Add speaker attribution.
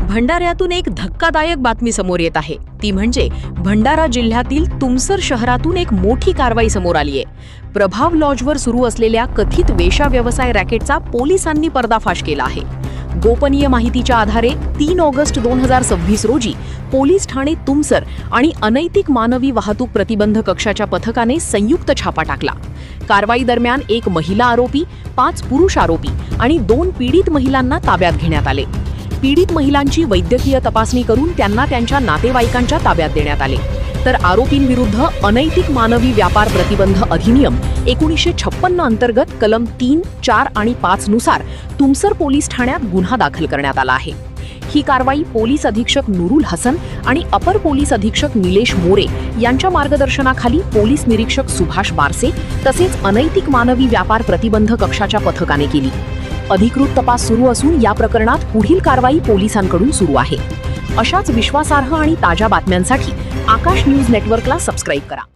Speaker 1: भंडाऱ्यातून एक धक्कादायक बातमी समोर येत आहे. ती म्हणजे भंडारा जिल्ह्यातील तुमसर शहरातून एक मोठी कारवाई समोर आली आहे. प्रभाव लॉजवर सुरू असलेल्या कथित वेश्या व्यवसाय रॅकेटचा पोलिसांनी पर्दाफाश केला आहे. गोपनीय माहितीच्या आधारे 3 ऑगस्ट 2026 रोजी पोलीस ठाणे तुमसर आणि अनैतिक मानवी वाहतूक प्रतिबंध कक्षाच्या पथकाने संयुक्त छापा टाकला. कारवाई दरम्यान 1 महिला आरोपी, 5 पुरुष आरोपी आणि 2 पीडित महिलांना ताब्यात घेण्यात आले. पीडित महिलांची वैद्यकीय तपासणी करून त्यांना त्यांच्या नातेवाईकांच्या ताब्यात देण्यात आले. तर आरोपींविरुद्ध अनैतिक मानवी व्यापार प्रतिबंध अधिनियम 1956 अंतर्गत कलम 3, 4 आणि 5 नुसार तुमसर पोलीस ठाण्यात गुन्हा दाखल करण्यात आला आहे. ही कारवाई पोलीस अधीक्षक नुरुल हसन आणि अपर पोलीस अधीक्षक निलेश मोरे यांच्या मार्गदर्शनाखाली पोलीस निरीक्षक सुभाष बारसे तसेच अनैतिक मानवी व्यापार प्रतिबंध कक्षाच्या पथकाने केली. अधिकृत तपास सुरू असून या प्रकरणात पुढील कारवाई पोलिसांकडून सुरू आहे. अशाच विश्वासार्ह आणि ताज्या बातम्यांसाठी आकाश न्यूज नेटवर्कला सबस्क्राईब करा.